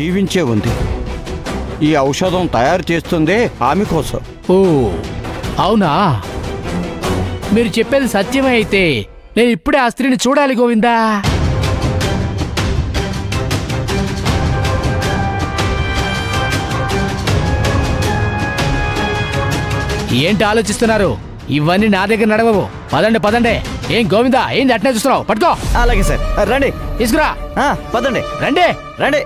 జీవించే ఉంది. ఈ ఔషధం తయారు చేస్తుందే ఆమె కోసం. ఓ అవునా? మీరు చెప్పేది సత్యమే అయితే నేను ఇప్పుడే ఆ స్త్రీని చూడాలి గోవిందా. ఏంటి ఆలోచిస్తున్నారు? ఇవన్నీ నా దగ్గర నడవవు. పదండి పదండి. ఏం గోవిందా, ఏంది అట్నే చూస్తున్నావు? పట్టుకో. అలాగే సార్, రండి. తీసుకురా. పదండి. రండి రండి.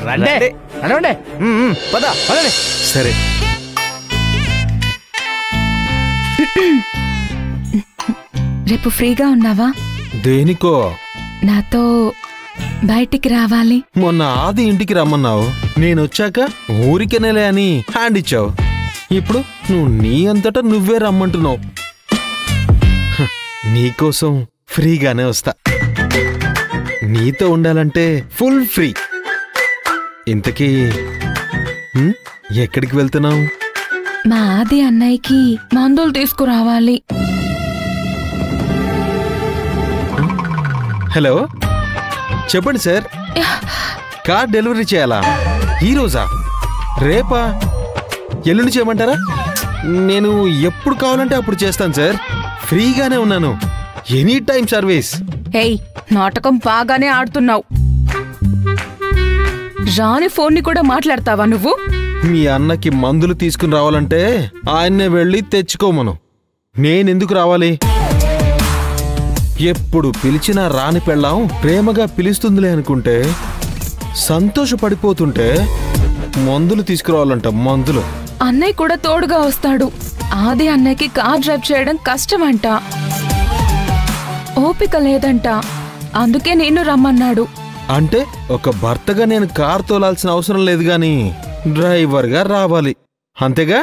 రండి నడవండి. పద పదండి. సరే. రేపు ఫ్రీగా ఉన్నావా? దేనికో? నాతో బయటికి రావాలి. మొన్న ఆది ఇంటికి రమ్మన్నావు, నేనొచ్చాక ఊరికెనేలే అని హ్యాండ్ ఇచ్చావు. ఇప్పుడు నువ్వు నీ అంతటా నువ్వే రమ్మంటున్నావు. నీకోసం ఫ్రీగానే వస్తా. నీతో ఉండాలంటే ఫుల్ ఫ్రీ. ఇంతకీ ఎక్కడికి వెళ్తున్నావు? మా ఆది అన్నయ్యకి మందులు తీసుకురావాలి. హలో, చెప్పండి సార్. కార్ డెలివరీ చేయాలా? ఈరోజా? రేపా? ఎల్లుండి చేయమంటారా? నేను ఎప్పుడు కావాలంటే అప్పుడు చేస్తాను సార్. ఫ్రీగానే ఉన్నాను. Any time service. ఏయ్, నాటకం బాగానే ఆడుతున్నావు. రాని ఫోన్ని కూడా మాట్లాడతావా నువ్వు? మీ అన్నకి మందులు తీసుకుని రావాలంటే ఆయన్నే వెళ్ళి తెచ్చుకోమను. నేనెందుకు రావాలి? ఎప్పుడు పిలిచినా రాని పెళ్ళాం ప్రేమగా పిలుస్తుందిలే అనుకుంటే సంతోషపడిపోతుంటే మందులు తీసుకురావాలంట. మందులు. అన్నయ్య కూడా తోడుగా వస్తాడు. ఆది అన్నయ్యకి కార్ డ్రైవ్ చేయడం కష్టమంట, ఓపిక లేదంట. అందుకే నేను రమ్మన్నాడు. అంటే ఒక భర్తగా నేను కార్ తోలాల్సిన అవసరం లేదు గాని డ్రైవర్గా రావాలి, అంతేగా?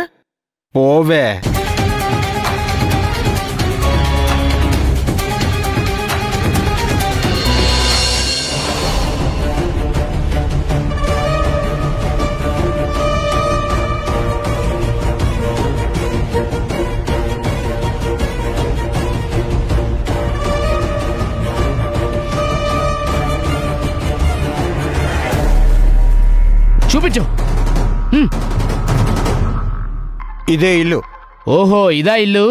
పోవే. చూపించు. ఇదే ఇల్లు. ఓహో, ఇదా ఇల్లు?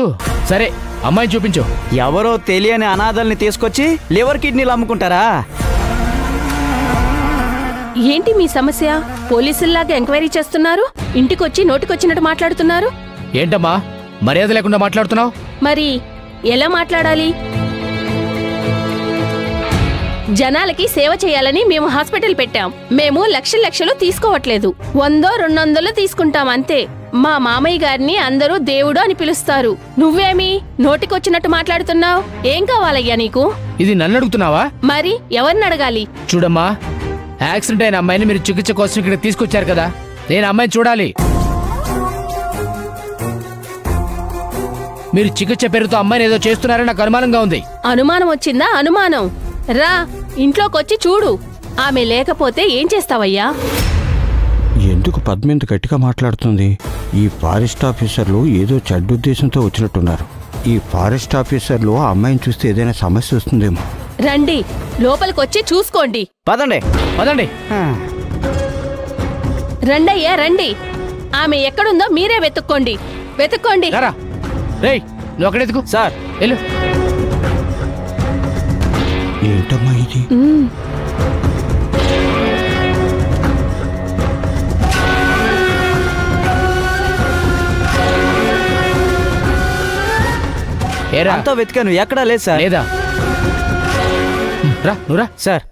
సరే, అమ్మాయిని చూపించు. ఎవరో తెలియని అనాథల్ని తీసుకొచ్చి లివర్ కిడ్నీలు అమ్ముకుంటారా? ఏంటి మీ సమస్య? పోలీసుల్లాగా ఎంక్వైరీ చేస్తున్నారు, ఇంటికొచ్చి నోటికొచ్చినట్టు మాట్లాడుతున్నారు. ఏంటమ్మా మర్యాద లేకుండా మాట్లాడుతున్నావు? మరి ఎలా మాట్లాడాలి? జనాలకి సేవ చేయాలని మేము హాస్పిటల్ పెట్టాం. మేము లక్షలు తీసుకోవట్లేదు, 100-200 తీసుకుంటాం అంతే. మా మామయ్య గారిని అందరూ దేవుడు అని పిలుస్తారు. నువ్వేమి నోటికొచ్చినట్టు మాట్లాడుతున్నావు? ఏం కావాలయ్యా నీకు? ఇది నన్ను అడుగుతున్నావా? మరి ఎవరిని అడగాలి? చూడమ్మా, యాక్సిడెంట్ అయిన అమ్మాయిని మీరు చికిత్స కోసం ఇక్కడ తీసుకొచ్చారు కదా, నేను అమ్మాయిని చూడాలి. మీరు చికిత్స పేరుతో అమ్మాయిని ఏదో చేస్తున్నారని నాకు అనుమానంగా ఉంది. అనుమానం వచ్చిందా? అనుమానం రా, ఇంట్లోకొచ్చి చూడు. ఆమె లేకపోతే ఏం చేస్తావయ్యా? ఎందుకు పద్మింత గట్టిగా మాట్లాడుతుంది? ఈ ఫారెస్ట్ ఆఫీసర్లు ఏదో చెడ్డుద్దేశంతో వచ్చినట్టున్నారు. ఈ ఫారెస్ట్ ఆఫీసర్లు ఆ అమ్మాయిని చూస్తే ఏదైనా సమస్య వస్తుందేమో. రండి, లోపలికొచ్చి చూసుకోండి. పదండి పదండి. రండయ్యా రండి. ఆమె ఎక్కడుందో మీరే వెతుక్కోండి. రేయ్, నువ్వు అక్కడెందుకు? సార్ వెళ్ళు. ఏంటమ్మా ఇది? అంతా వెతికాను, ఎక్కడా లేదు సార్. లేదా? రా, నువ్వు రా. సార్,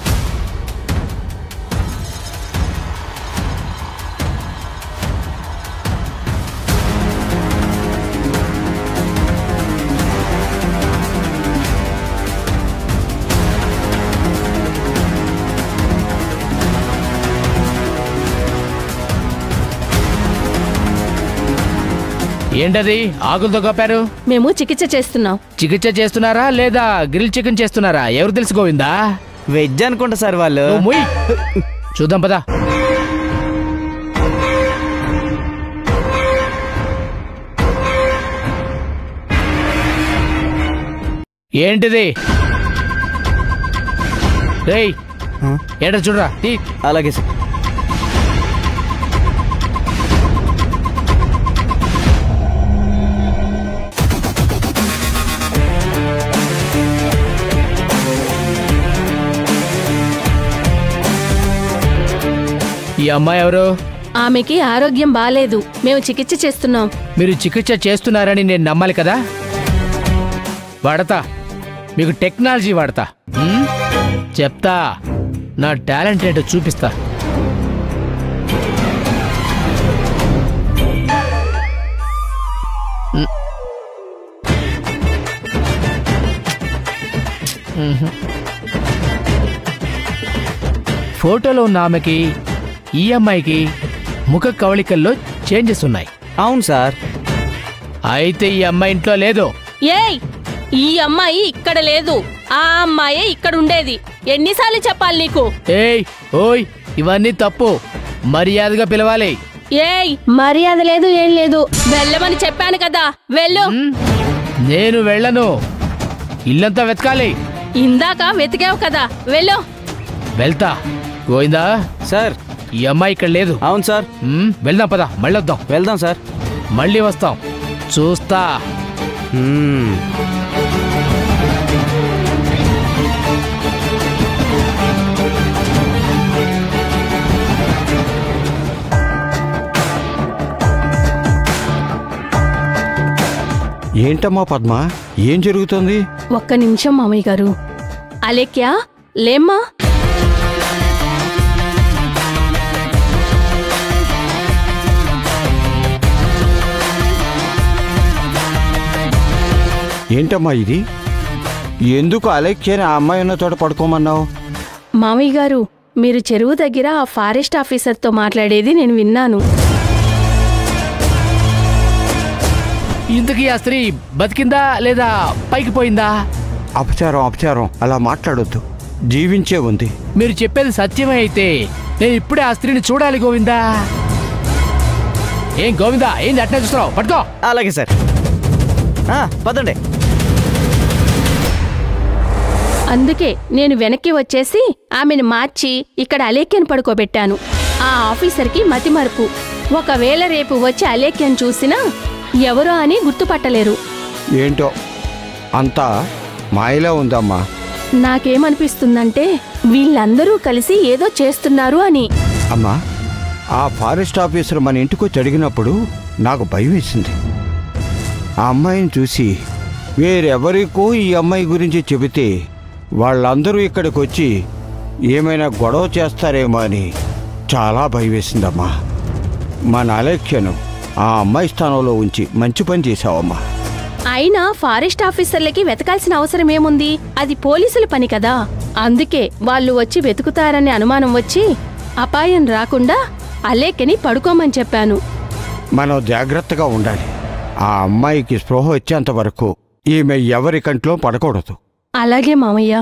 ఏంటది ఆకులతో కప్పారు? మేము చికిత్స చేస్తున్నాం. చికిత్స చేస్తున్నారా లేదా గ్రిల్ చికెన్ చేస్తున్నారా? ఎవరు తెలుసు గోవిందా? వెజ్ అనుకుంటా సార్ వాళ్ళు. చూద్దాం పదా. ఏంటిది? రేయ్, ఏంటో చూడరా. అలాగే సార్. ఈ అమ్మాయి ఎవరు? ఆమెకి ఆరోగ్యం బాలేదు, మేము చికిత్స చేస్తున్నాం. మీరు చికిత్స చేస్తున్నారని నేను నమ్మాలి కదా. వాడతా, మీకు టెక్నాలజీ వాడతా. చెప్తా, నా టాలెంట్ ఏంటో చూపిస్తా. ఫోటోలో ఉన్న ఆమెకి ఈ అమ్మాయికి ముఖ కవళికల్లో చేంజెస్ ఉన్నాయి. అవును సార్. అయితే ఈ అమ్మాయి ఇంట్లో లేదు. ఏయ్, ఈ అమ్మాయి ఇక్కడ లేదు, ఆ అమ్మాయే ఇక్కడ ఉండేది. ఎన్నిసార్లు చెప్పాలి నీకు? ఏయ్ ఓయ్, ఇవన్నీ తప్పు. మర్యాదగా పిలవాలి. ఏయ్, మర్యాద లేదు, ఏం లేదు. వెళ్ళమని చెప్పాను కదా, వెళ్ళు. నేను వెళ్ళను, ఇల్లంతా వెతకాలి. ఇందాక వెతికావు కదా, వెళ్ళు. వెళ్తా. గోవిందా సార్. ఈ అమ్మాయి ఇక్కడ లేదు. అవును సార్. వెళ్దాం పదా, మళ్ళీ వద్దాం. వెళ్దాం సార్. మళ్ళీ వస్తాం, చూస్తా. ఏంటమ్మా పద్మ, ఏం జరుగుతుంది? ఒక్క నిమిషం మామయ్య గారు. అలేఖ్యా, లేమ్మా. ఏంటమ్మా ఇది? ఎందుకు అలెక్ష్యని ఆ అమ్మాయి ఉన్న చోట పడుకోమన్నావు? మామయ్య గారు, మీరు చెరువు దగ్గర ఆ ఫారెస్ట్ ఆఫీసర్తో మాట్లాడేది నేను విన్నాను. ఇంతకీ ఆ స్త్రీ బతికిందా లేదా పైకి పోయిందా? అపచారం, అలా మాట్లాడొద్దు. జీవించే ఉంది. మీరు చెప్పేది సత్యమే అయితే నేను ఇప్పుడే ఆ స్త్రీని చూడాలి. గోవిందా, ఏం గోవిందా, ఏంది అట్నే చూస్తున్నావు? పట్టుకో. అలాగే సార్. పదండి. అందుకే నేను వెనక్కి వచ్చేసి ఆమెను మార్చి ఇక్కడ అలేఖ్యను పడుకోబెట్టాను. ఆ ఆఫీసర్కి మతిమరుపు. ఒకవేళ రేపు వచ్చి అలేఖ్యను చూసినా ఎవరో అని గుర్తుపట్టలేరు. ఏంటో అంతా మాయలా ఉందమ్మా. నాకేమనిపిస్తుందంటే వీళ్ళందరూ కలిసి ఏదో చేస్తున్నారు అని. అమ్మా, ఆ ఫారెస్ట్ ఆఫీసర్ మన ఇంటికొచ్చి అడిగినప్పుడు నాకు భయం వేసింది. ఆ అమ్మాయిని చూసి వేరెవరికో ఈ అమ్మాయి గురించి చెబితే వాళ్ళందరూ ఇక్కడికి వచ్చి ఏమైనా గొడవ చేస్తారేమో అని చాలా భయం వేసిందమ్మా. మన అలెక్ష్యను ఆ అమ్మాయి స్థానంలో ఉంచి మంచి పని చేశావమ్మా. అయినా ఫారెస్ట్ ఆఫీసర్లకి వెతకాల్సిన అవసరం ఏముంది? అది పోలీసుల పని కదా. అందుకే వాళ్ళు వచ్చి వెతుకుతారనే అనుమానం వచ్చి అపాయం రాకుండా అలేఖ్యని పడుకోమని చెప్పాను. మనం జాగ్రత్తగా ఉండాలి. ఆ అమ్మాయికి స్పృహ వచ్చేంత వరకు ఈమె ఎవరి కంట్లో పడకూడదు. అలాగే మామయ్య.